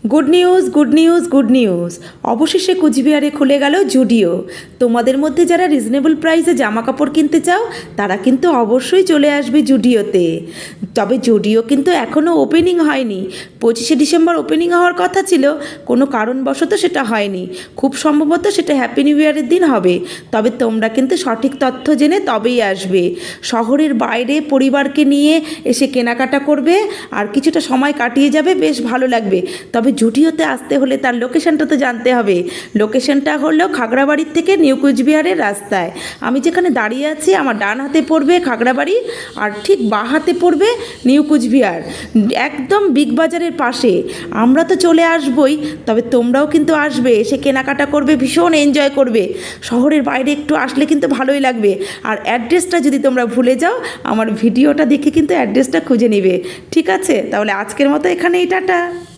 Good news, good news, good news. অবশেষে কুচবিহারে খুলে গেল জুডিও। তোমাদের মধ্যে যারা রিজনেবল প্রাইসে জামা কাপড় কিনতে চাও তারা কিন্তু অবশ্যই চলে আসবে জুডিওতে। তবে জুডিও কিন্তু এখনও ওপেনিং হয়নি। 25শে ডিসেম্বর ওপেনিং হওয়ার কথা ছিল, কোনো কারণবশত সেটা হয়নি। খুব সম্ভবত সেটা হ্যাপি নিউ ইয়ারের দিন হবে। তবে তোমরা কিন্তু সঠিক তথ্য জেনে তবেই আসবে। শহরের বাইরে পরিবারকে নিয়ে এসে কেনাকাটা করবে আর কিছুটা সময় কাটিয়ে যাবে, বেশ ভালো লাগবে। তবে জুডিওতে আসতে হলে তার লোকেশনটা তো জানতে হবে। লোকেশনটা হলো খাগড়াবাড়ির থেকে নিউ কুচবিহারের রাস্তায়। আমি যেখানে দাঁড়িয়ে আছি আমার ডান হাতে পড়বে খাগড়াবাড়ি আর ঠিক বাঁ হাতে পড়বে নিউ কুচবিহার, একদম বিগ বাজারের পাশে। আমরা তো চলে আসবই, তবে তোমরাও কিন্তু আসবে, এসে কেনাকাটা করবে, ভীষণ এনজয় করবে। শহরের বাইরে একটু আসলে কিন্তু ভালোই লাগবে। আর অ্যাড্রেসটা যদি তোমরা ভুলে যাও, আমার ভিডিওটা দেখে কিন্তু অ্যাড্রেসটা খুঁজে নেবে। ঠিক আছে, তাহলে আজকের মতো এখানেই টাটা।